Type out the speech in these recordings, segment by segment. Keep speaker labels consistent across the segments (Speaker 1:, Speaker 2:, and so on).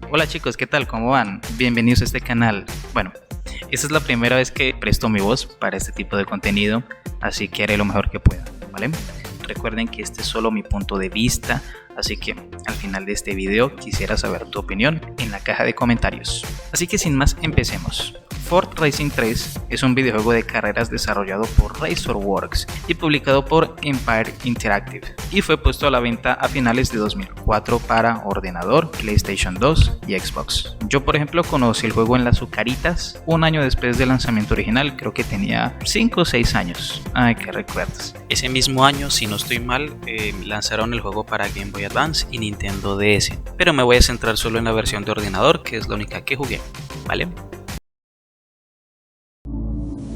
Speaker 1: Hola chicos, ¿qué tal? ¿Cómo van? Bienvenidos a este canal. Bueno, esta es la primera vez que presto mi voz para este tipo de contenido, así que haré lo mejor que pueda, ¿vale? Recuerden que este es solo mi punto de vista, así que al final de este video quisiera saber tu opinión en la caja de comentarios. Así que sin más, empecemos. Ford Racing 3 es un videojuego de carreras desarrollado por Racerworks y publicado por Empire Interactive, y fue puesto a la venta a finales de 2004 para ordenador, PlayStation 2 y Xbox. Yo, por ejemplo, conocí el juego en las azucaritas un año después del lanzamiento original, creo que tenía 5 o 6 años. Ay, qué recuerdos.
Speaker 2: Ese mismo año, si no estoy mal, lanzaron el juego para Game Boy Advance y Nintendo DS, pero me voy a centrar solo en la versión de ordenador, que es la única que jugué, ¿vale?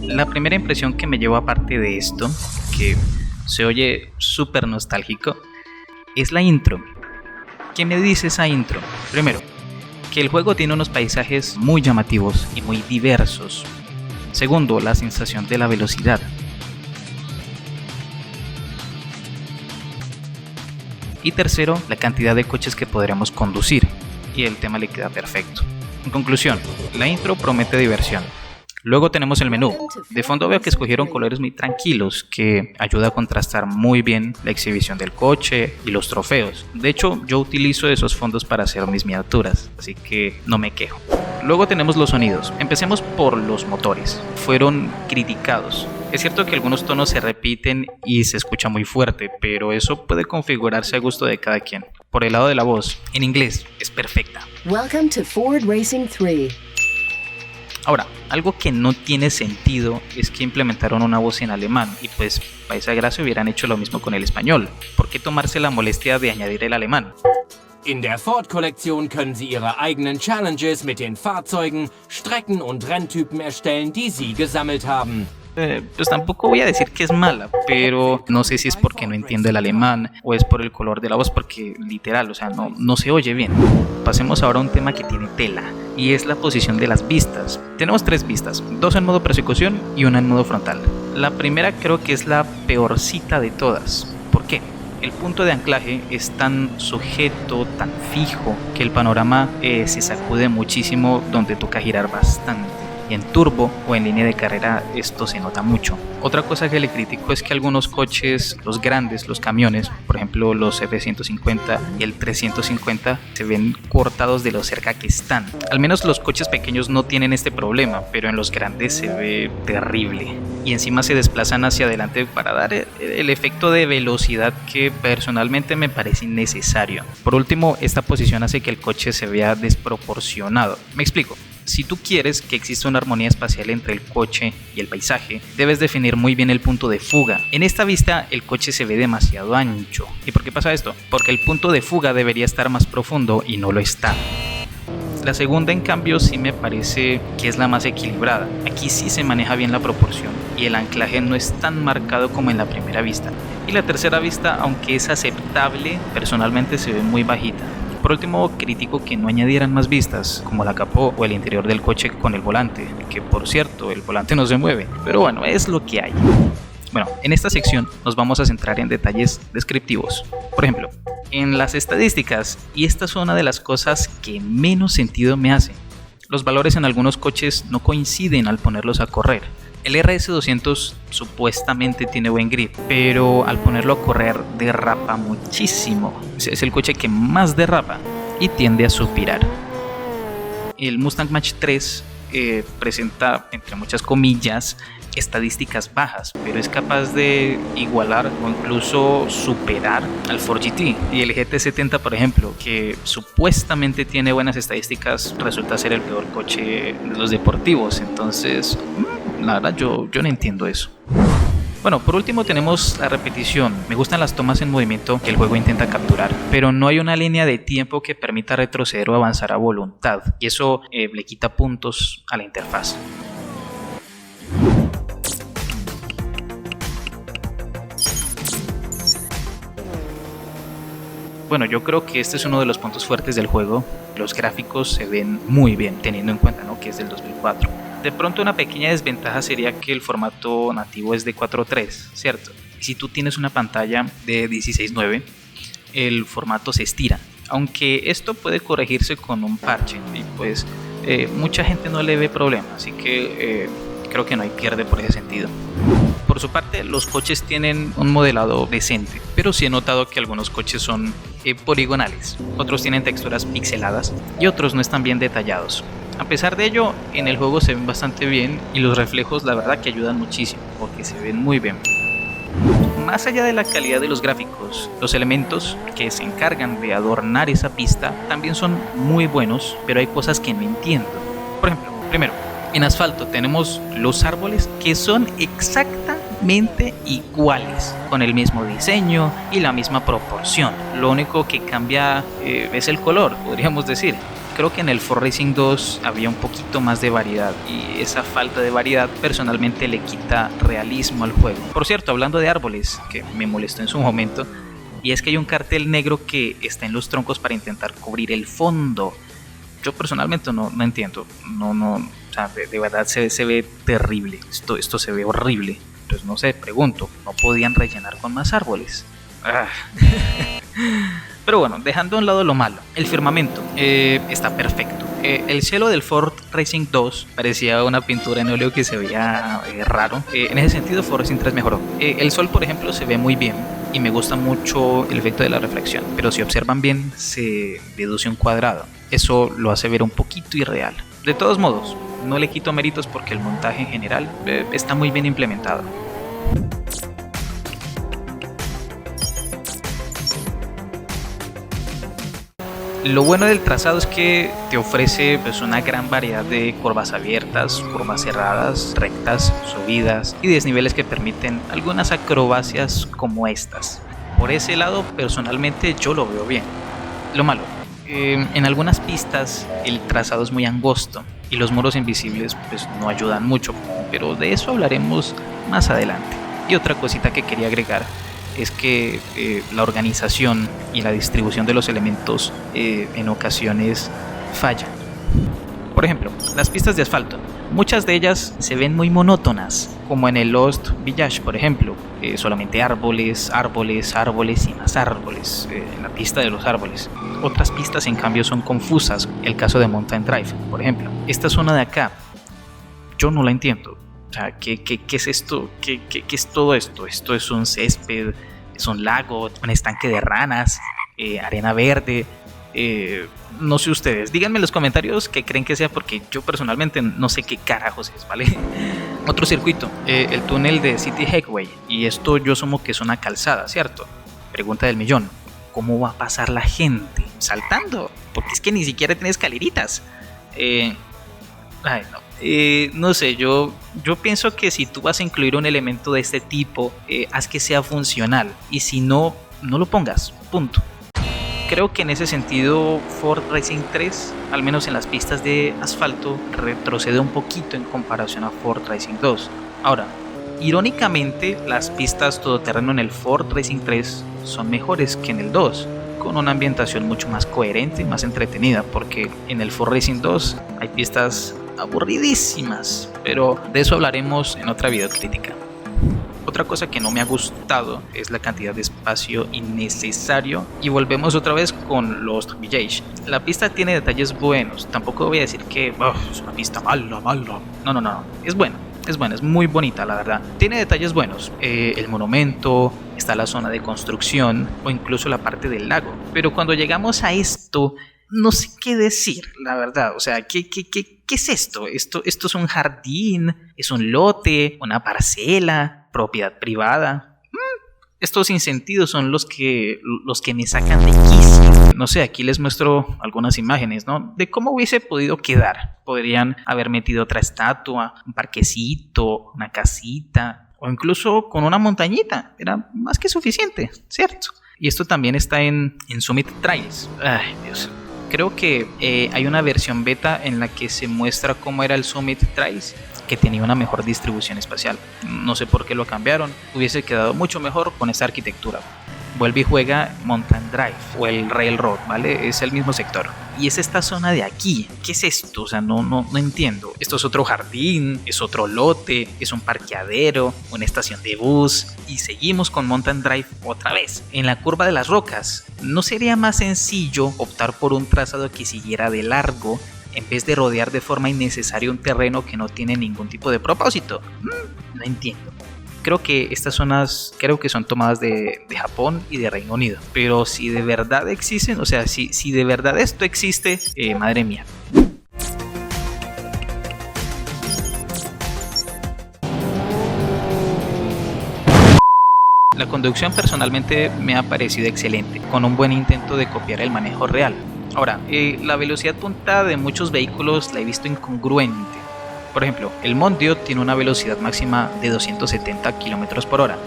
Speaker 1: La primera impresión que me llevó, aparte de esto, que se oye súper nostálgico, es la intro. ¿Qué me dice esa intro? Primero, que el juego tiene unos paisajes muy llamativos y muy diversos. Segundo, la sensación de la velocidad. Y tercero, la cantidad de coches que podremos conducir. Y el tema le queda perfecto. En conclusión, la intro promete diversión. Luego tenemos el menú. De fondo veo que escogieron colores muy tranquilos, que ayuda a contrastar muy bien la exhibición del coche y los trofeos. De hecho, yo utilizo esos fondos para hacer mis miniaturas, así que no me quejo. Luego tenemos los sonidos. Empecemos por los motores. Fueron criticados. Es cierto que algunos tonos se repiten y se escucha muy fuerte, pero eso puede configurarse a gusto de cada quien. Por el lado de la voz, en inglés es perfecta.
Speaker 3: Welcome to Ford Racing 3.
Speaker 1: Ahora, algo que no tiene sentido es que implementaron una voz en alemán y pues para esa gracia hubieran hecho lo mismo con el español. ¿Por qué tomarse la molestia de añadir el alemán?
Speaker 4: In der Ford-Kollektion können Sie Ihre eigenen Challenges mit den Fahrzeugen, Strecken und Renntypen erstellen, die Sie gesammelt haben.
Speaker 1: Pues tampoco voy a decir que es mala, pero no sé si es porque no entiendo el alemán o es por el color de la voz, porque literal, o sea, no se oye bien. Pasemos ahora a un tema que tiene tela, y es la posición de las vistas. Tenemos 3 vistas, 2 en modo persecución y una en modo frontal. La primera creo que es la peorcita de todas. ¿Por qué? El punto de anclaje es tan sujeto, tan fijo, que el panorama se sacude muchísimo, donde toca girar bastante. Y en turbo o en línea de carrera esto se nota mucho. Otra cosa que le critico es que algunos coches, los grandes, los camiones, por ejemplo los F-150 y el 350, se ven cortados de lo cerca que están. Al menos los coches pequeños no tienen este problema, pero en los grandes se ve terrible. Y encima se desplazan hacia adelante para dar el efecto de velocidad que personalmente me parece innecesario. Por último, esta posición hace que el coche se vea desproporcionado. Me explico. Si tú quieres que exista una armonía espacial entre el coche y el paisaje, debes definir muy bien el punto de fuga. En esta vista el coche se ve demasiado ancho. ¿Y por qué pasa esto? Porque el punto de fuga debería estar más profundo y no lo está. La segunda, en cambio, sí me parece que es la más equilibrada. Aquí sí se maneja bien la proporción y el anclaje no es tan marcado como en la primera vista. Y la tercera vista, aunque es aceptable, personalmente se ve muy bajita. Por último, critico que no añadieran más vistas, como la capó o el interior del coche con el volante, que por cierto, el volante no se mueve, pero bueno, es lo que hay. Bueno, en esta sección nos vamos a centrar en detalles descriptivos. Por ejemplo, en las estadísticas, y esta es una de las cosas que menos sentido me hace. Los valores en algunos coches no coinciden al ponerlos a correr. El RS200 supuestamente tiene buen grip, pero al ponerlo a correr derrapa muchísimo. Es el coche que más derrapa y tiende a suspirar. El Mustang Mach-3 presenta, entre muchas comillas, estadísticas bajas, pero es capaz de igualar o incluso superar al Ford GT. Y el GT70, por ejemplo, que supuestamente tiene buenas estadísticas, resulta ser el peor coche de los deportivos. Entonces, la verdad yo no entiendo eso. Bueno, por último tenemos la repetición. Me gustan las tomas en movimiento que el juego intenta capturar, pero no hay una línea de tiempo que permita retroceder o avanzar a voluntad, y eso le quita puntos a la interfaz. Bueno, yo creo que este es uno de los puntos fuertes del juego. Los gráficos se ven muy bien, teniendo en cuenta, ¿no?, que es del 2004. De pronto una pequeña desventaja sería que el formato nativo es de 4:3, ¿cierto? Y si tú tienes una pantalla de 16:9, el formato se estira. aunque esto puede corregirse con un parche y pues mucha gente no le ve problema, así que creo que no hay pierde por ese sentido. Por su parte, los coches tienen un modelado decente, pero sí he notado que algunos coches son poligonales, otros tienen texturas pixeladas y otros no están bien detallados. A pesar de ello, en el juego se ven bastante bien y los reflejos la verdad que ayudan muchísimo porque se ven muy bien. Más allá de la calidad de los gráficos, los elementos que se encargan de adornar esa pista también son muy buenos, pero hay cosas que no entiendo. Por ejemplo, primero, en asfalto tenemos los árboles que son exactamente iguales, con el mismo diseño y la misma proporción. Lo único que cambia es el color, podríamos decir. Creo que en el Ford Racing 2 había un poquito más de variedad y esa falta de variedad personalmente le quita realismo al juego. Por cierto, hablando de árboles, que me molestó en su momento, y es que hay un cartel negro que está en los troncos para intentar cubrir el fondo. Yo personalmente no entiendo, o sea, de verdad se ve terrible, esto se ve horrible. Entonces no sé, pregunto, ¿no podían rellenar con más árboles? Pero bueno, dejando a un lado lo malo, el firmamento está perfecto. El cielo del Ford Racing 2 parecía una pintura en óleo que se veía raro. En ese sentido, Ford Racing 3 mejoró. El sol, por ejemplo, se ve muy bien y me gusta mucho el efecto de la reflexión, pero si observan bien, se deduce un cuadrado. Eso lo hace ver un poquito irreal. De todos modos, no le quito méritos porque el montaje en general está muy bien implementado. Lo bueno del trazado es que te ofrece pues, una gran variedad de curvas abiertas, curvas cerradas, rectas, subidas y desniveles que permiten algunas acrobacias como estas. Por ese lado, personalmente yo lo veo bien. Lo malo, en algunas pistas el trazado es muy angosto y los muros invisibles pues, no ayudan mucho, pero de eso hablaremos más adelante. Y otra cosita que quería agregar es que la organización y la distribución de los elementos en ocasiones fallan. Por ejemplo, las pistas de asfalto, muchas de ellas se ven muy monótonas, como en el Lost Village, por ejemplo, solamente árboles, árboles, árboles y más árboles, en la pista de los árboles. Otras pistas en cambio son confusas, el caso de Mountain Drive, por ejemplo. Esta zona de acá, yo no la entiendo. O sea, ¿qué es esto? ¿Qué es todo esto? Esto es un césped, es un lago, un estanque de ranas, arena verde. No sé ustedes, díganme en los comentarios qué creen que sea, porque yo personalmente no sé qué carajos es, ¿vale? Otro circuito, el túnel de City Highway, y esto yo asumo que es una calzada, ¿cierto? Pregunta del millón, ¿cómo va a pasar la gente? Saltando, porque es que ni siquiera tiene escaleritas. No sé, yo pienso que si tú vas a incluir un elemento de este tipo, haz que sea funcional, y si no, no lo pongas, punto. Creo que en ese sentido Ford Racing 3, al menos en las pistas de asfalto, retrocede un poquito en comparación a Ford Racing 2. Ahora, irónicamente, las pistas todoterreno en el Ford Racing 3 son mejores que en el 2, con una ambientación mucho más coherente y más entretenida, porque en el Ford Racing 2 hay pistas aburridísimas, pero de eso hablaremos en otra videocrítica. Otra cosa que no me ha gustado es la cantidad de espacio innecesario, y volvemos otra vez con Lost Village. La pista tiene detalles buenos, tampoco voy a decir que es una pista mala. No, es buena, es muy bonita la verdad. Tiene detalles buenos, el monumento, está la zona de construcción o incluso la parte del lago, pero cuando llegamos a esto, no sé qué decir, la verdad. O sea, ¿qué es esto? ¿Esto es un jardín? ¿Es un lote? ¿Una parcela? ¿Propiedad privada? Estos sinsentidos son los que me sacan de quicio. No sé, aquí les muestro algunas imágenes, ¿no? De cómo hubiese podido quedar. Podrían haber metido otra estatua, un parquecito, una casita, o incluso con una montañita. Era más que suficiente, ¿cierto? Y esto también está en Summit Trails. Ay, Dios. Creo que hay una versión beta en la que se muestra cómo era el Summit Trails, que tenía una mejor distribución espacial. No sé por qué lo cambiaron, hubiese quedado mucho mejor con esta arquitectura. Vuelve y juega Mountain Drive o el Railroad, ¿vale? Es el mismo sector. y es esta zona de aquí. ¿Qué es esto? O sea, no entiendo. Esto es otro jardín, es otro lote, es un parqueadero, una estación de bus y seguimos con Mountain Drive otra vez. En la curva de las rocas, ¿no sería más sencillo optar por un trazado que siguiera de largo en vez de rodear de forma innecesaria un terreno que no tiene ningún tipo de propósito? No entiendo. Creo que estas zonas son tomadas de Japón y de Reino Unido. Pero si de verdad existen, o sea, si de verdad esto existe, madre mía. La conducción personalmente me ha parecido excelente, con un buen intento de copiar el manejo real. Ahora, la velocidad punta de muchos vehículos la he visto incongruente. Por ejemplo, el Mondio tiene una velocidad máxima de 270 km por hora,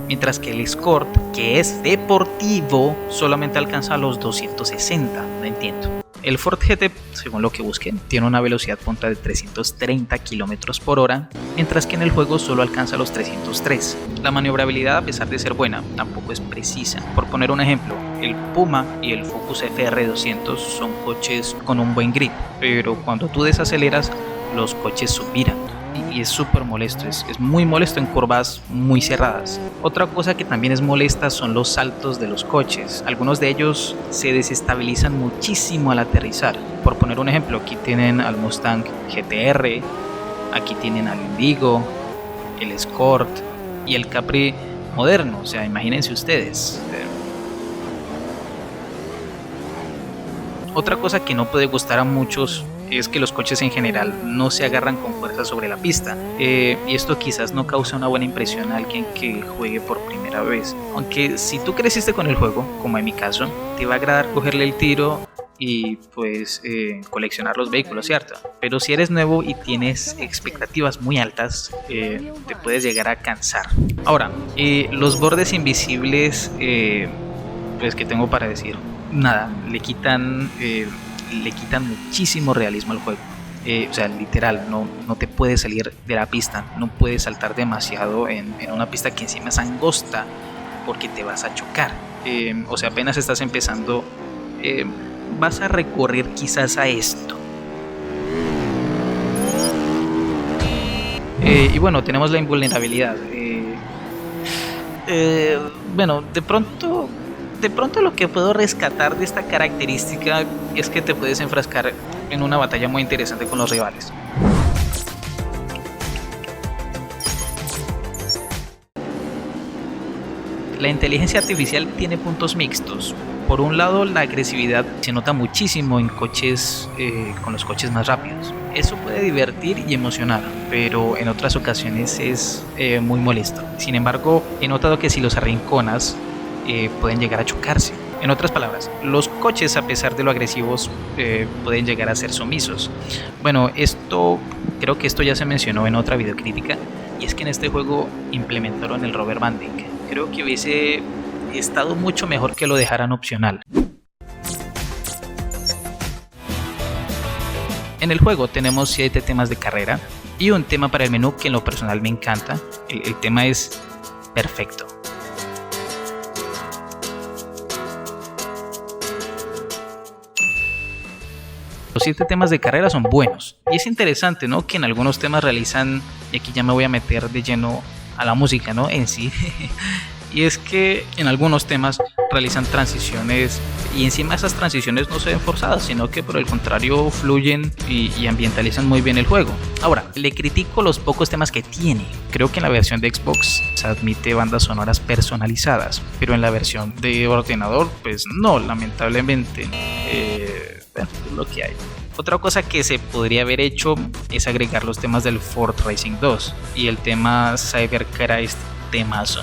Speaker 1: mientras que el Escort, que es deportivo, solamente alcanza los 260, no entiendo. El Ford GT, según lo que busqué, tiene una velocidad punta de 330 km por hora, mientras que en el juego solo alcanza los 303. La maniobrabilidad, a pesar de ser buena, tampoco es precisa. Por poner un ejemplo, el Puma y el Focus FR200 son coches con un buen grip, pero cuando tú desaceleras, los coches suspiran y es súper molesto, es muy molesto en curvas muy cerradas. Otra cosa que también es molesta son los saltos de los coches. Algunos de ellos se desestabilizan muchísimo al aterrizar. Por poner un ejemplo, aquí tienen al Mustang GT-R, aquí tienen al Indigo, el Escort y el Capri moderno, o sea, imagínense ustedes. Otra cosa que no puede gustar a muchos es que los coches en general no se agarran con fuerza sobre la pista, y esto quizás no causa una buena impresión a alguien que juegue por primera vez. Aunque si tú creciste con el juego, como en mi caso, te va a agradar cogerle el tiro y pues coleccionar los vehículos, ¿cierto? Pero si eres nuevo y tienes expectativas muy altas, te puedes llegar a cansar. Ahora, los bordes invisibles, pues que tengo para decir, nada, le quitan muchísimo realismo al juego. O sea, literal, no te puedes salir de la pista, no puedes saltar demasiado en una pista que encima es angosta porque te vas a chocar. O sea, apenas estás empezando, vas a recurrir quizás a esto. Y bueno, tenemos la invulnerabilidad. Bueno, de pronto lo que puedo rescatar de esta característica es que te puedes enfrascar en una batalla muy interesante con los rivales. La inteligencia artificial tiene puntos mixtos. Por un lado, la agresividad se nota muchísimo en coches, con los coches más rápidos. Eso puede divertir y emocionar, pero en otras ocasiones es muy molesto. Sin embargo, he notado que si los arrinconas, pueden llegar a chocarse. En otras palabras, los coches, a pesar de lo agresivos, pueden llegar a ser sumisos. Bueno, creo que esto ya se mencionó en otra videocrítica, y es que en este juego implementaron el rubber banding. Creo que hubiese estado mucho mejor que lo dejaran opcional. En el juego tenemos 7 temas de carrera y un tema para el menú que en lo personal me encanta. El tema es perfecto. Los 7 temas de carrera son buenos y es interesante, ¿no? Que en algunos temas realizan, y aquí ya me voy a meter de lleno a la música, ¿no? En sí. Y es que en algunos temas realizan transiciones y encima esas transiciones no se ven forzadas, sino que por el contrario fluyen y ambientalizan muy bien el juego. Ahora, le critico los pocos temas que tiene. Creo que en la versión de Xbox se admite bandas sonoras personalizadas, pero en la versión de ordenador, pues no, lamentablemente. Bueno, es lo que hay. Otra cosa que se podría haber hecho es agregar los temas del Ford Racing 2 y el tema Cybercraft, temazo.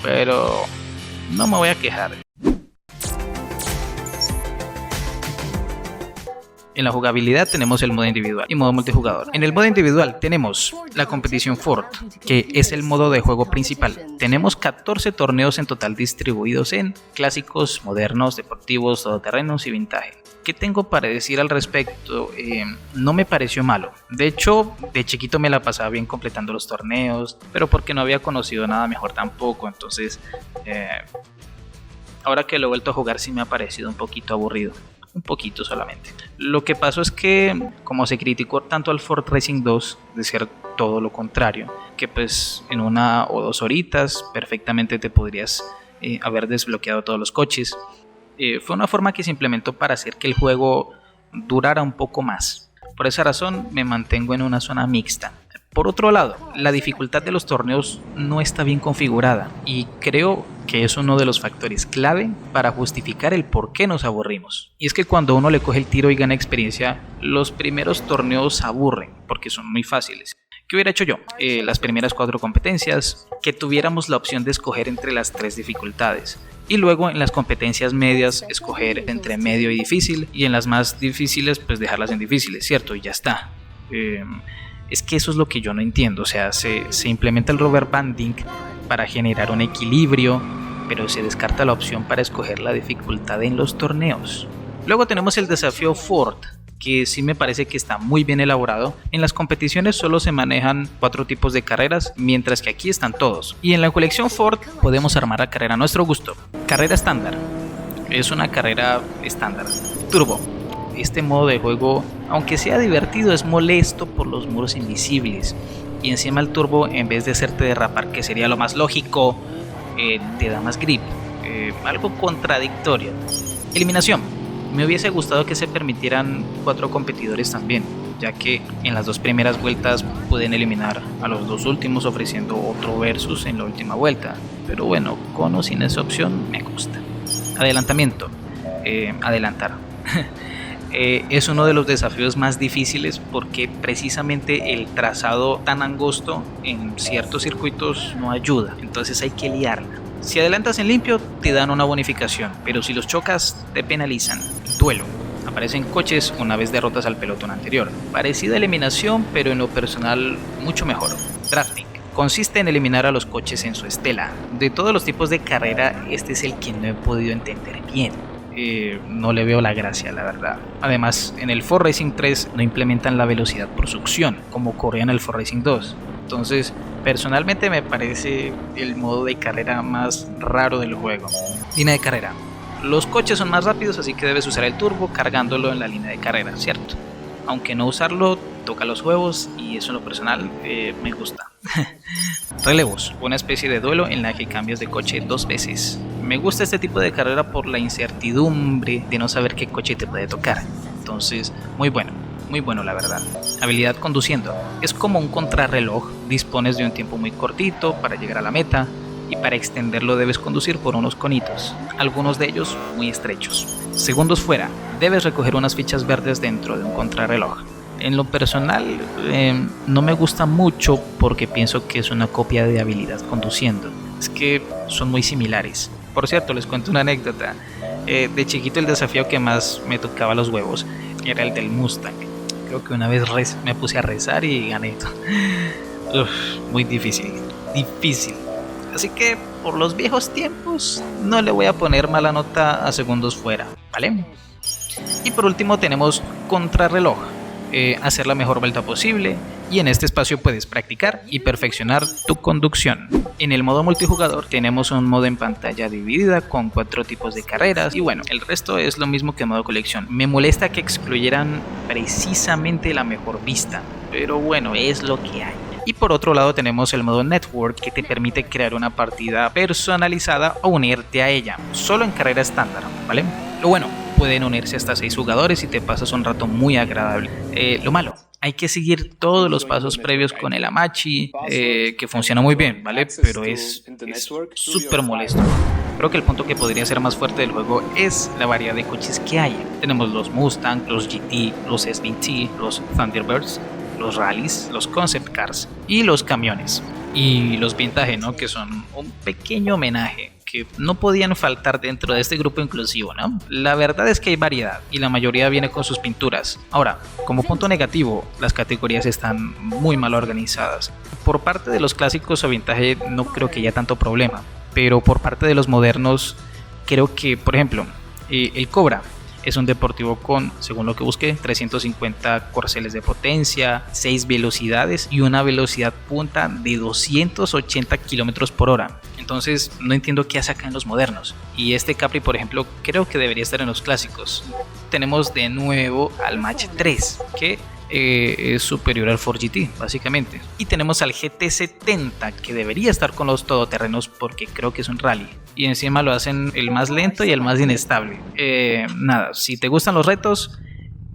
Speaker 1: Pero no me voy a quejar. En la jugabilidad tenemos el modo individual y modo multijugador. En el modo individual tenemos la competición Ford, que es el modo de juego principal. Tenemos 14 torneos en total distribuidos en clásicos, modernos, deportivos, todoterrenos y vintage. ¿Qué tengo para decir al respecto? No me pareció malo. De hecho, de chiquito me la pasaba bien completando los torneos, pero porque no había conocido nada mejor tampoco. Entonces, ahora que lo he vuelto a jugar sí me ha parecido un poquito aburrido. Un poquito solamente. Lo que pasó es que, como se criticó tanto al Ford Racing 2 de ser todo lo contrario, que pues en 1 o 2 horitas perfectamente te podrías haber desbloqueado todos los coches, fue una forma que se implementó para hacer que el juego durara un poco más. Por esa razón me mantengo en una zona mixta. Por otro lado, la dificultad de los torneos no está bien configurada y creo que es uno de los factores clave para justificar el por qué nos aburrimos. Y es que cuando uno le coge el tiro y gana experiencia, los primeros torneos aburren porque son muy fáciles. ¿Qué hubiera hecho yo? Las primeras 4 competencias, que tuviéramos la opción de escoger entre las 3 dificultades. Y luego en las competencias medias escoger entre medio y difícil, y en las más difíciles pues dejarlas en difíciles, ¿cierto? Y ya está. Es que eso es lo que yo no entiendo. O sea, se implementa el rubber banding para generar un equilibrio, pero se descarta la opción para escoger la dificultad en los torneos. Luego tenemos el desafío Ford, que sí me parece que está muy bien elaborado. En las competiciones solo se manejan 4 tipos de carreras, mientras que aquí están todos. Y en la colección Ford podemos armar la carrera a nuestro gusto. Carrera estándar. Es una carrera estándar. Turbo. Este modo de juego, aunque sea divertido, es molesto por los muros invisibles. Y encima el turbo, en vez de hacerte derrapar, que sería lo más lógico, te da más grip. Algo contradictorio. Eliminación. Me hubiese gustado que se permitieran 4 competidores también, ya que en las 2 primeras vueltas pueden eliminar a los 2 últimos ofreciendo otro versus en la última vuelta. Pero bueno, con o sin esa opción me gusta. Adelantamiento. Adelantar. Es uno de los desafíos más difíciles porque precisamente el trazado tan angosto en ciertos circuitos no ayuda, entonces hay que liarla. Si adelantas en limpio te dan una bonificación, pero si los chocas te penalizan. Duelo. Aparecen coches una vez derrotas al pelotón anterior. Parecida eliminación, pero en lo personal mucho mejor. Drafting. Consiste en eliminar a los coches en su estela. De todos los tipos de carrera, este es el que no he podido entender bien. No le veo la gracia, la verdad. Además, en el Ford Racing 3 no implementan la velocidad por succión, como ocurría en el Ford Racing 2. Entonces, personalmente me parece el modo de carrera más raro del juego. Línea de carrera. Los coches son más rápidos, así que debes usar el turbo cargándolo en la línea de carrera, ¿cierto? Aunque no usarlo toca los huevos y eso en lo personal me gusta. Relevos, una especie de duelo en la que cambias de coche 2 veces. Me gusta este tipo de carrera por la incertidumbre de no saber qué coche te puede tocar. Entonces, muy bueno la verdad. Habilidad conduciendo, es como un contrarreloj, dispones de un tiempo muy cortito para llegar a la meta y para extenderlo debes conducir por unos conitos, algunos de ellos muy estrechos. Segundos fuera, debes recoger unas fichas verdes dentro de un contrarreloj. En lo personal no me gusta mucho porque pienso que es una copia de habilidad conduciendo. Es que son muy similares. Por cierto, les cuento una anécdota. De chiquito el desafío que más me tocaba los huevos era el del Mustang. Creo que una vez me puse a rezar y gané. Muy difícil. Así que por los viejos tiempos no le voy a poner mala nota a segundos fuera, ¿vale? Y por último tenemos contrarreloj. Hacer la mejor vuelta posible y en este espacio puedes practicar y perfeccionar tu conducción. En el modo multijugador tenemos un modo en pantalla dividida con 4 tipos de carreras y bueno, el resto es lo mismo que modo colección. Me molesta que excluyeran precisamente la mejor vista, pero bueno, es lo que hay. Y por otro lado tenemos el modo Network que te permite crear una partida personalizada o unirte a ella, solo en carrera estándar, ¿vale? Lo bueno, pueden unirse hasta 6 jugadores y te pasas un rato muy agradable. Lo malo, hay que seguir todos los pasos previos con el Amachi, que funciona muy bien, ¿vale? Pero es súper molesto. Creo que el punto que podría ser más fuerte del juego es la variedad de coches que hay. Tenemos los Mustang, los GT, los SVT, los Thunderbirds, los rallies, los concept cars y los camiones. Y los vintage, ¿no? Que son un pequeño homenaje que no podían faltar dentro de este grupo inclusivo, ¿no? La verdad es que hay variedad y la mayoría viene con sus pinturas. Ahora, como punto negativo, las categorías están muy mal organizadas. Por parte de los clásicos o vintage no creo que haya tanto problema, pero por parte de los modernos creo que, por ejemplo, el Cobra Es un deportivo con, según lo que busqué, 350 corceles de potencia, 6 velocidades y una velocidad punta de 280 kilómetros por hora. Entonces no entiendo qué hace acá en los modernos. Y este Capri, por ejemplo, creo que debería estar en los clásicos. Tenemos de nuevo al Mach 3, que es superior al Ford GT, básicamente. Y tenemos al GT70, que debería estar con los todoterrenos porque creo que es un rally. Y encima lo hacen el más lento y el más inestable. Nada, si te gustan los retos,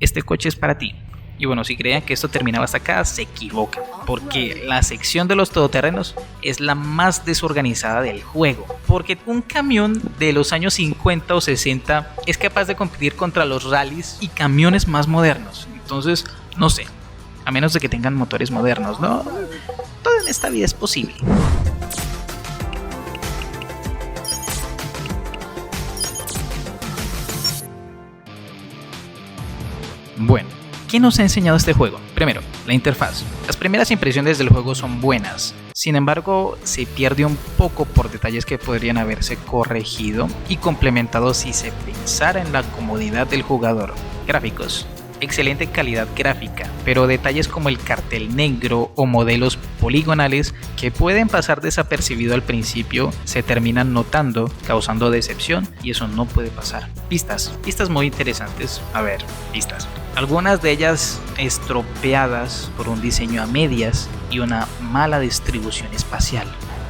Speaker 1: este coche es para ti. Y bueno, si creían que esto terminaba hasta acá, se equivocan, porque la sección de los todoterrenos es la más desorganizada del juego. Porque un camión de los años 50 o 60 es capaz de competir contra los rallies y camiones más modernos. Entonces, no sé, a menos de que tengan motores modernos, ¿no? Todo en esta vida es posible. Bueno, ¿qué nos ha enseñado este juego? Primero, la interfaz. Las primeras impresiones del juego son buenas, sin embargo se pierde un poco por detalles que podrían haberse corregido y complementado si se pensara en la comodidad del jugador. Gráficos. Excelente calidad gráfica, pero detalles como el cartel negro o modelos poligonales que pueden pasar desapercibido al principio se terminan notando, causando decepción, y eso no puede pasar. Pistas muy interesantes. A ver, pistas. Algunas de ellas estropeadas por un diseño a medias y una mala distribución espacial.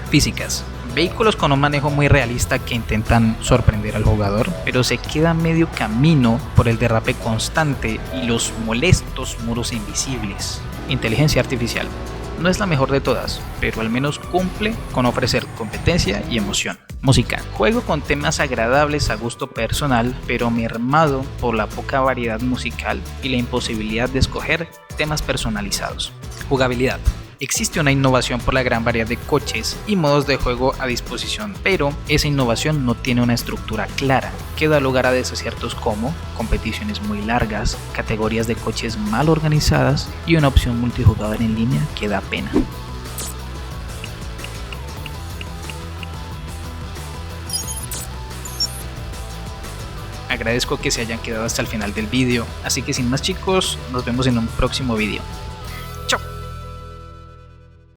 Speaker 1: Físicas. Vehículos con un manejo muy realista que intentan sorprender al jugador, pero se queda medio camino por el derrape constante y los molestos muros invisibles. Inteligencia artificial. No es la mejor de todas, pero al menos cumple con ofrecer competencia y emoción. Música. Juego con temas agradables a gusto personal, pero mermado por la poca variedad musical y la imposibilidad de escoger temas personalizados. Jugabilidad. Existe una innovación por la gran variedad de coches y modos de juego a disposición, pero esa innovación no tiene una estructura clara, que da lugar a desaciertos como competiciones muy largas, categorías de coches mal organizadas y una opción multijugador en línea que da pena. Agradezco que se hayan quedado hasta el final del vídeo, así que sin más chicos, nos vemos en un próximo vídeo.